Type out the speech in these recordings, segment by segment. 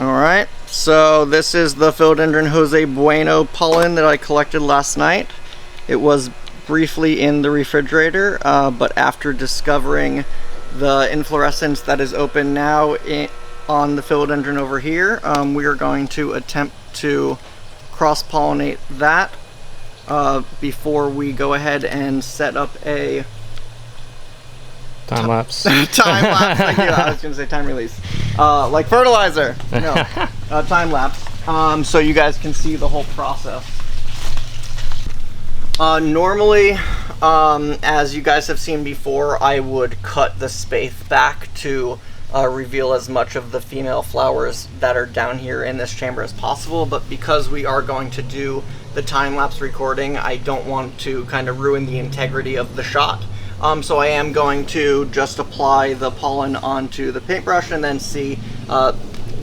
Alright, so this is the Philodendron Jose Bueno pollen that I collected last night. It was briefly in the refrigerator, but after discovering the inflorescence that is open now on the Philodendron over here, we are going to attempt to cross-pollinate that before we go ahead and set up a Time-lapse. Time-lapse, thank you. I was going to say time release. Like fertilizer. No, time-lapse. So you guys can see the whole process. Normally, as you guys have seen before, I would cut the space back to reveal as much of the female flowers that are down here in this chamber as possible, but because we are going to do the time-lapse recording, I don't want to kind of ruin the integrity of the shot. So I am going to just apply the pollen onto the paintbrush and then see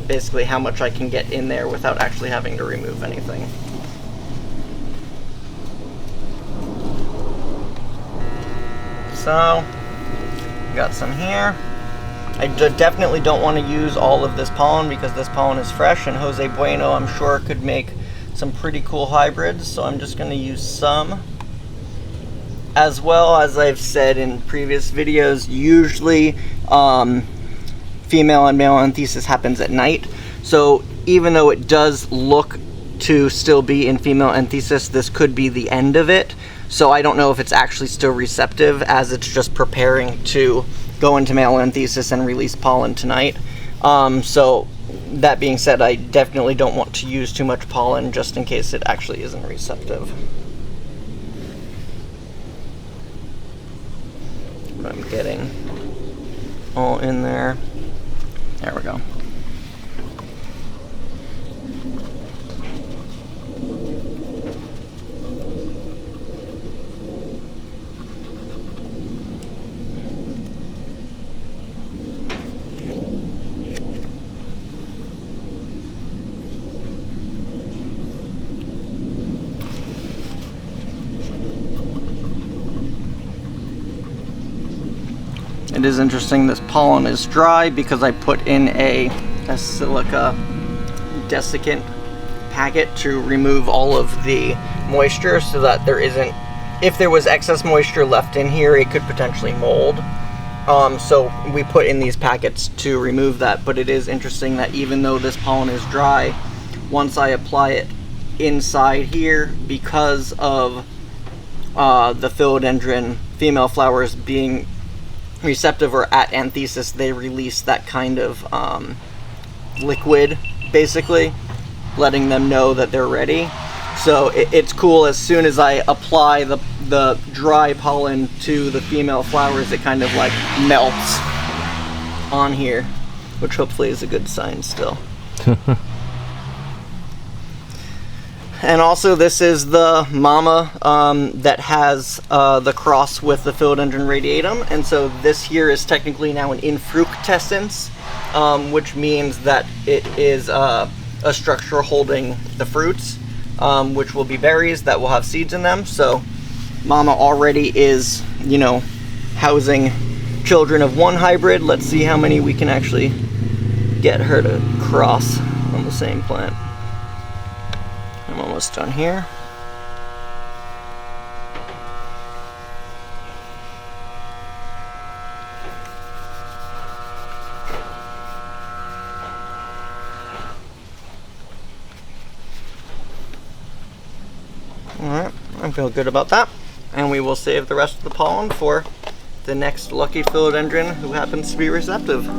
basically how much I can get in there without actually having to remove anything. So, got some here. I definitely don't want to use all of this pollen because this pollen is fresh, and Jose Bueno I'm sure could make some pretty cool hybrids, so I'm just going to use some. As well, as I've said in previous videos, usually female and male anthesis happens at night. So even though it does look to still be in female anthesis, this could be the end of it. So I don't know if it's actually still receptive, as it's just preparing to go into male anthesis and release pollen tonight. So that being said, I definitely don't want to use too much pollen just in case it actually isn't receptive. I'm getting all in there. There we go. It is interesting, this pollen is dry because I put in a silica desiccant packet to remove all of the moisture so that there isn't, if there was excess moisture left in here, it could potentially mold. So we put in these packets to remove that, but it is interesting that even though this pollen is dry, once I apply it inside here, because of the Philodendron female flowers being receptive or at anthesis, they release that kind of liquid, basically, letting them know that they're ready. So it's cool, as soon as I apply the dry pollen to the female flowers, it kind of like melts on here, which hopefully is a good sign still. And also, this is the mama that has the cross with the Philodendron radiatum, and so this here is technically now an infructescence, which means that it is a structure holding the fruits, which will be berries that will have seeds in them. So mama already is, you know, housing children of one hybrid. Let's see how many we can actually get her to cross on the same plant. I'm almost done here. Alright, I feel good about that. And we will save the rest of the pollen for the next lucky Philodendron who happens to be receptive.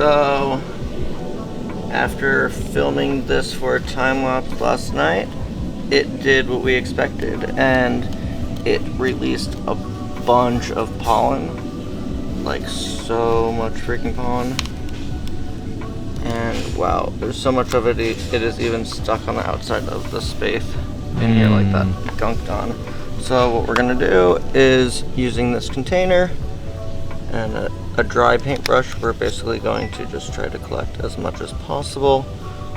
So, after filming this for a time-lapse last night, it did what we expected, and it released a bunch of pollen. Like, so much freaking pollen. And wow, there's so much of it, it is even stuck on the outside of the space in here like that, gunked on. So what we're gonna do is, using this container and a dry paintbrush, we're basically going to just try to collect as much as possible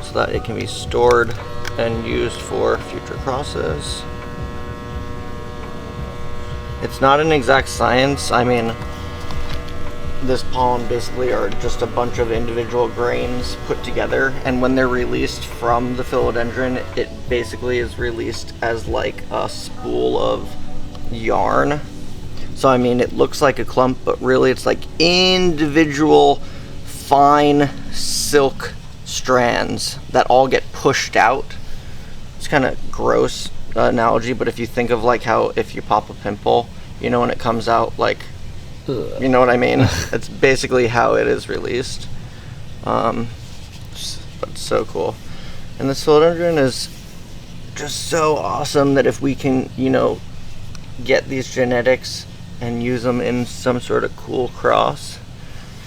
so that it can be stored and used for future crosses. It's not an exact science. I mean, this pollen basically are just a bunch of individual grains put together, and when they're released from the philodendron, it basically is released as like a spool of yarn. So I mean, it looks like a clump, but really it's like individual fine silk strands that all get pushed out. It's kind of gross analogy, but if you think of like how if you pop a pimple, you know, when it comes out like, you know what I mean? It's basically how it is released. But it's so cool. And this philodendron is just so awesome that if we can, you know, get these genetics and use them in some sort of cool cross,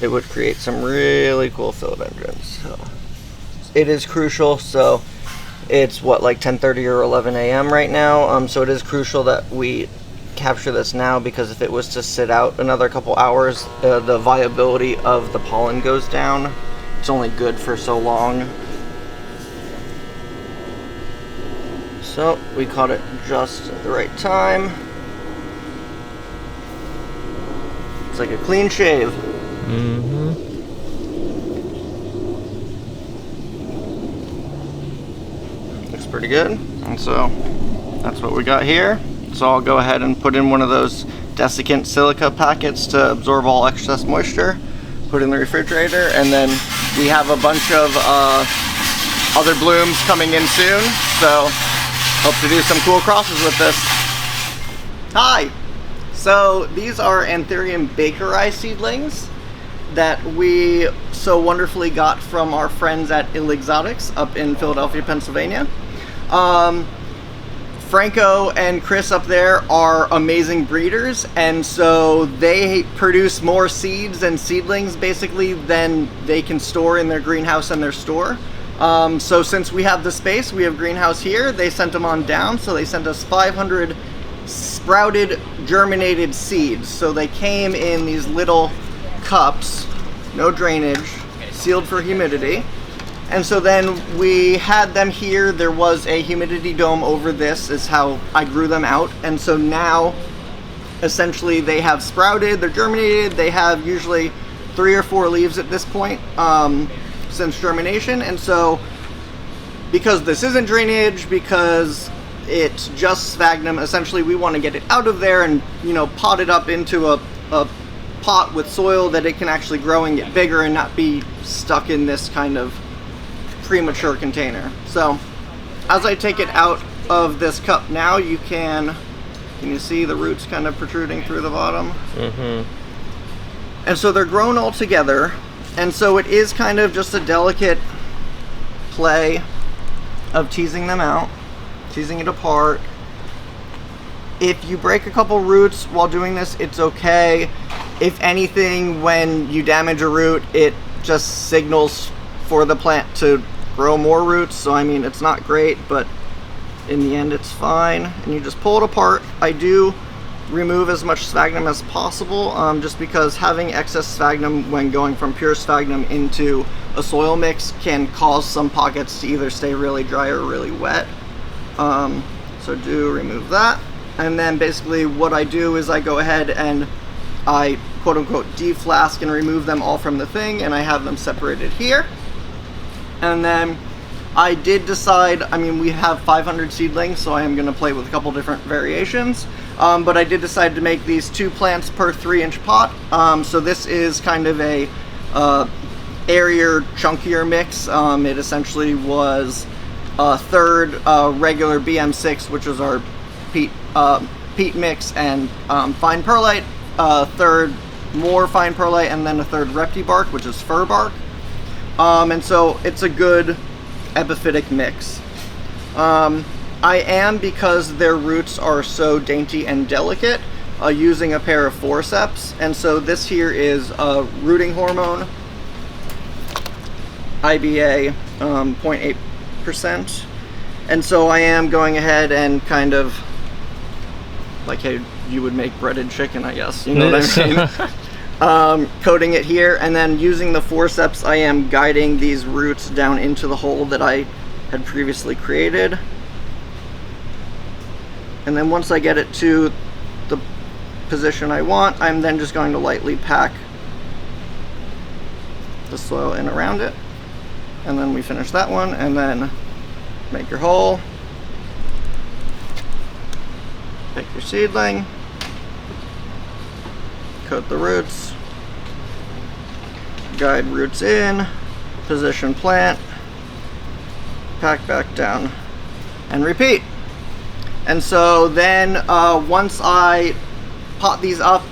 it would create some really cool philodendrons. So it is crucial. So it's what, like 10:30 or 11 a.m. right now. So it is crucial that we capture this now, because if it was to sit out another couple hours, the viability of the pollen goes down. It's only good for so long. So we caught it just at the right time. It's like a clean shave. Looks pretty good. And so that's what we got here. So I'll go ahead and put in one of those desiccant silica packets to absorb all excess moisture, put in the refrigerator, and then we have a bunch of other blooms coming in soon, so hope to do some cool crosses with this. Hi! So these are Anthurium bakeri seedlings that we so wonderfully got from our friends at Exotics up in Philadelphia, Pennsylvania. Franco and Chris up there are amazing breeders, and so they produce more seeds and seedlings basically than they can store in their greenhouse and their store. So since we have the space, we have greenhouse here, they sent them on down, so they sent us 500 sprouted germinated seeds. So they came in these little cups, no drainage, sealed for humidity. And so then we had them here. There was a humidity dome over this, is how I grew them out. And so now, essentially, they have sprouted, they're germinated, they have usually 3 or 4 leaves at this point since germination. And so, because this isn't drainage, because it's just sphagnum, essentially we want to get it out of there and, you know, pot it up into a pot with soil that it can actually grow and get bigger and not be stuck in this kind of premature container. So as I take it out of this cup now, can you see the roots kind of protruding through the bottom? And so they're grown all together, and so it is kind of just a delicate play of teasing them out, teasing it apart. If you break a couple roots while doing this, it's okay. If anything, when you damage a root, it just signals for the plant to grow more roots. So I mean, it's not great, but in the end it's fine. And you just pull it apart. I do remove as much sphagnum as possible, just because having excess sphagnum when going from pure sphagnum into a soil mix can cause some pockets to either stay really dry or really wet. So do remove that. And then basically what I do is I go ahead and I quote-unquote deflask and remove them all from the thing, and I have them separated here. And then I did decide, I mean, we have 500 seedlings, so I am going to play with a couple different variations, but I did decide to make these 2 plants per 3-inch pot. So this is kind of a airier, chunkier mix. It essentially was a third regular BM6, which was our peat mix, and fine perlite, a third more fine perlite, and then a third repti bark, which is fir bark. And so it's a good epiphytic mix. I am, because their roots are so dainty and delicate, using a pair of forceps, and so this here is a rooting hormone, IBA 0.8%, and so I am going ahead and kind of like how you would make breaded chicken, I guess, you know what I mean? Coating it here, and then using the forceps I am guiding these roots down into the hole that I had previously created. And then once I get it to the position I want, I'm then just going to lightly pack the soil in around it. And then we finish that one, and then make your hole. Pick your seedling. Coat the roots. Guide roots in. Position plant. Pack back down. And repeat. And so then once I pot these up,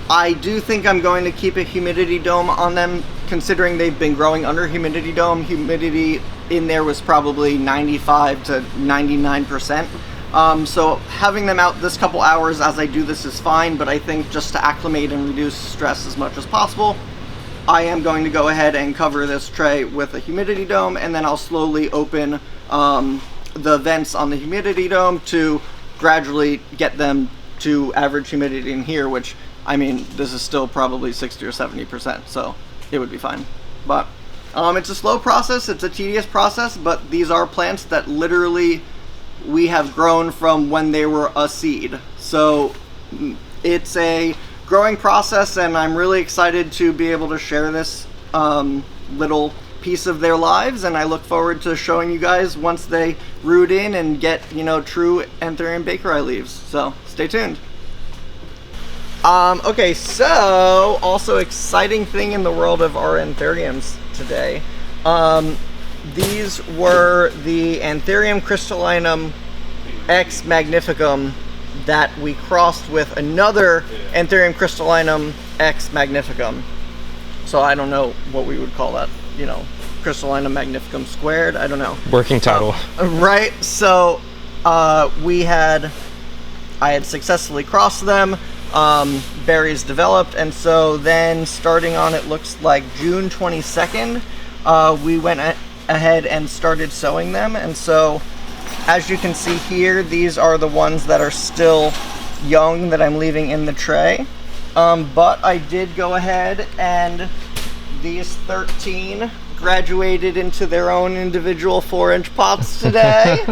I do think I'm going to keep a humidity dome on them, considering they've been growing under humidity dome. Humidity in there was probably 95 to 99%. So having them out this couple hours as I do this is fine, but I think just to acclimate and reduce stress as much as possible, I am going to go ahead and cover this tray with a humidity dome, and then I'll slowly open the vents on the humidity dome to gradually get them to average humidity in here, which, I mean, this is still probably 60 or 70%, so it would be fine. But it's a slow process, it's a tedious process, but these are plants that literally we have grown from when they were a seed. So it's a growing process, and I'm really excited to be able to share this little piece of their lives, and I look forward to showing you guys once they root in and get, you know, true Anthurium bakeri leaves. So stay tuned. Okay, so also exciting thing in the world of our Anthuriums today. These were the Anthurium crystallinum X magnificum that we crossed with another Anthurium crystallinum X magnificum. So I don't know what we would call that, you know, crystallinum magnificum squared, I don't know. Working title. Right, so I had successfully crossed them, berries developed, and so then starting on, it looks like June 22nd, we went ahead and started sowing them. And so as you can see here, these are the ones that are still young that I'm leaving in the tray. But I did go ahead, and these 13 graduated into their own individual 4-inch pots today.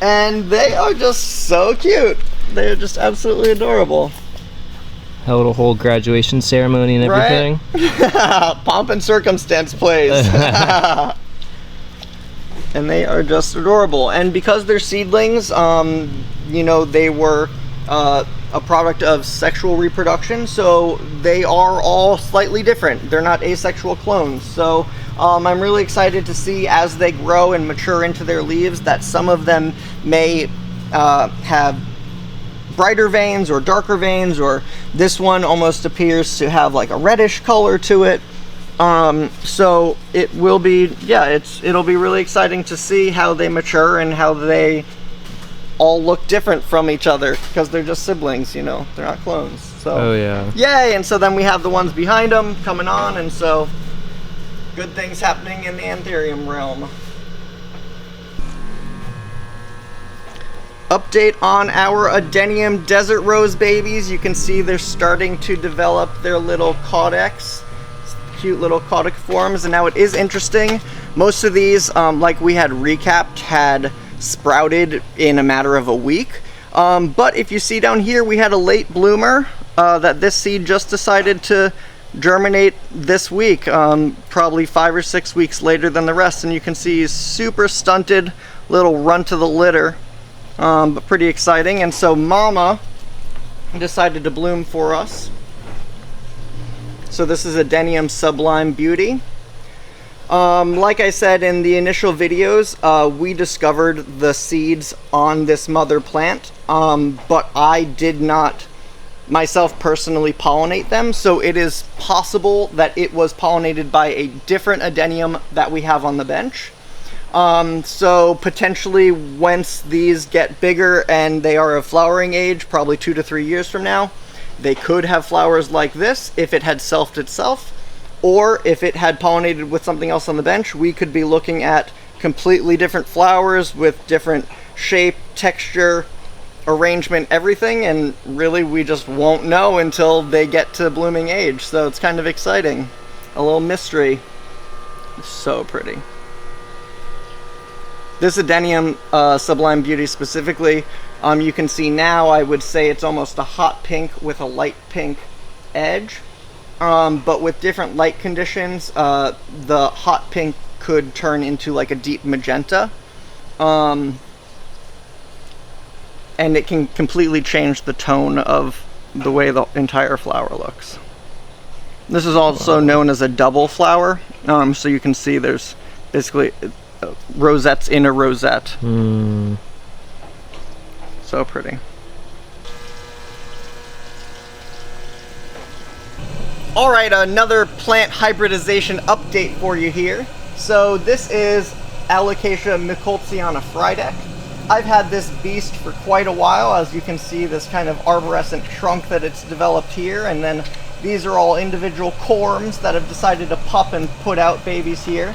And they are just so cute. They're just absolutely adorable. Held a whole graduation ceremony and everything. Right? Pomp and circumstance plays. And they are just adorable. And because they're seedlings, you know, they were a product of sexual reproduction, so they are all slightly different. They're not asexual clones. So I'm really excited to see as they grow and mature into their leaves that some of them may have brighter veins or darker veins, or this one almost appears to have like a reddish color to it. So it will be, yeah, it'll be really exciting to see how they mature and how they all look different from each other, because they're just siblings, you know, they're not clones. So oh yeah, yay. And so then we have the ones behind them coming on, and so good things happening in the Anthurium realm. Update on our Adenium desert rose babies. You can see they're starting to develop their little caudex, cute little caudic forms. And now it is interesting, most of these, like we had recapped, had sprouted in a matter of a week. But if you see down here, we had a late bloomer that this seed just decided to germinate this week, probably 5 or 6 weeks later than the rest. And you can see he's super stunted, little run to the litter. But pretty exciting. And so Mama decided to bloom for us. So this is Adenium Sublime Beauty. Like I said in the initial videos, we discovered the seeds on this mother plant, but I did not myself personally pollinate them, so it is possible that it was pollinated by a different Adenium that we have on the bench. So potentially once these get bigger and they are of flowering age, probably 2 to 3 years from now, they could have flowers like this if it had selfed itself, or if it had pollinated with something else on the bench, we could be looking at completely different flowers with different shape, texture, arrangement, everything, and really we just won't know until they get to blooming age. So it's kind of exciting. A little mystery. So pretty. This Adenium Sublime Beauty specifically, you can see now, I would say it's almost a hot pink with a light pink edge. But with different light conditions, the hot pink could turn into like a deep magenta. And it can completely change the tone of the way the entire flower looks. This is also known as a double flower. So you can see there's basically rosettes in a rosette. So pretty. Alright, another plant hybridization update for you here. So this is Alocasia micoltsiana Frydek. I've had this beast for quite a while. As you can see, this kind of arborescent trunk that it's developed here, and then these are all individual corms that have decided to pup and put out babies here.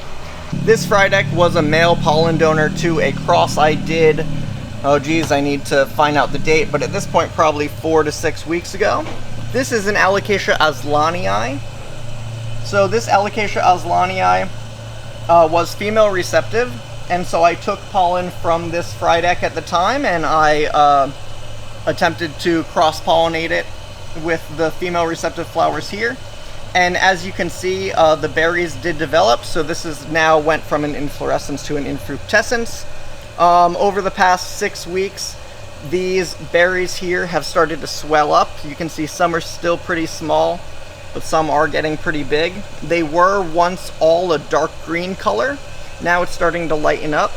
This Frydek was a male pollen donor to a cross I did, oh geez, I need to find out the date, but at this point probably 4 to 6 weeks ago. This is an Alocasia aslanii. So this Alocasia aslanii was female receptive, and so I took pollen from this Frydek at the time, and I attempted to cross-pollinate it with the female receptive flowers here. And as you can see, the berries did develop, so this is now went from an inflorescence to an infructescence. Over the past 6 weeks, these berries here have started to swell up. You can see some are still pretty small, but some are getting pretty big. They were once all a dark green color. Now it's starting to lighten up.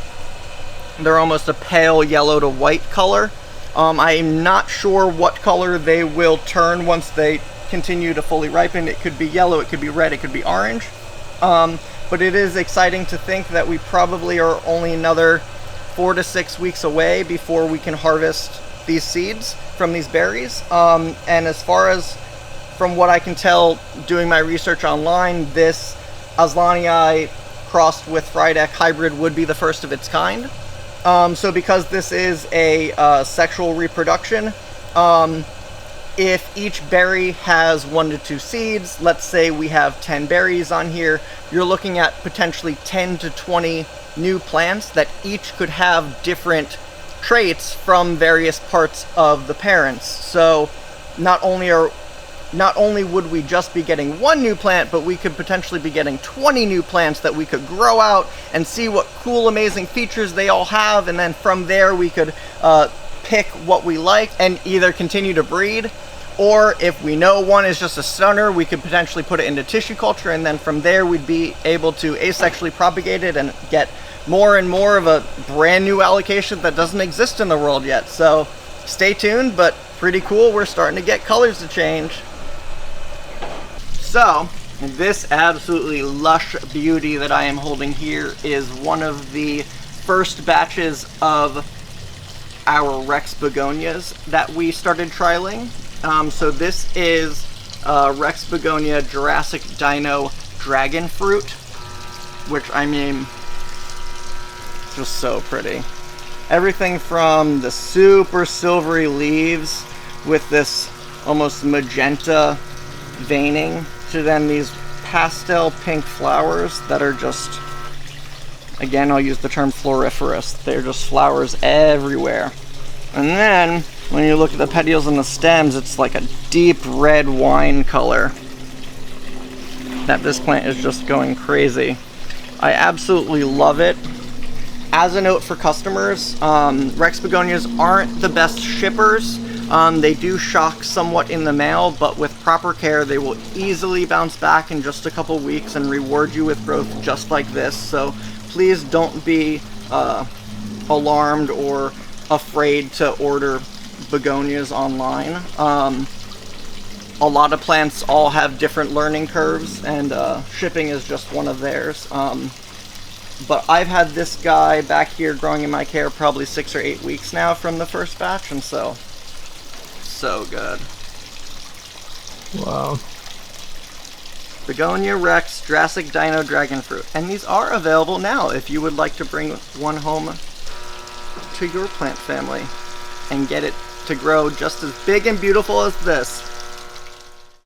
They're almost a pale yellow to white color. I'm not sure what color they will turn once they continue to fully ripen. It could be yellow, it could be red, it could be orange. But it is exciting to think that we probably are only another 4 to 6 weeks away before we can harvest these seeds from these berries. And as far as from what I can tell doing my research online, this aslanii crossed with Frydek hybrid would be the first of its kind. So because this is a sexual reproduction, if each berry has 1 to 2 seeds, let's say we have 10 berries on here, you're looking at potentially 10 to 20 new plants that each could have different traits from various parts of the parents. So not only would we just be getting 1 new plant, but we could potentially be getting 20 new plants that we could grow out and see what cool, amazing features they all have, and then from there we could pick what we like and either continue to breed, or if we know one is just a stunner, we could potentially put it into tissue culture, and then from there we'd be able to asexually propagate it and get more and more of a brand new Alocasia that doesn't exist in the world yet. So stay tuned, but pretty cool. We're starting to get colors to change. So this absolutely lush beauty that I am holding here is one of the first batches of our Rex Begonias that we started trialing. So this is Rex Begonia Jurassic Dino Dragon Fruit, which, I mean, just so pretty. Everything from the super silvery leaves with this almost magenta veining to then these pastel pink flowers that are just, again, I'll use the term floriferous. They're just flowers everywhere. And then when you look at the petioles and the stems, it's like a deep red wine color that this plant is just going crazy. I absolutely love it. As a note for customers, Rex Begonias aren't the best shippers. They do shock somewhat in the mail, but with proper care, they will easily bounce back in just a couple weeks and reward you with growth just like this. So please don't be alarmed or afraid to order begonias online. a lot of plants all have different learning curves, and shipping is just one of theirs. But I've had this guy back here growing in my care probably 6 or 8 weeks now from the first batch, and so good. Wow. Begonia Rex, Jurassic, Dino, Dragon Fruit. And these are available now if you would like to bring one home to your plant family and get it to grow just as big and beautiful as this.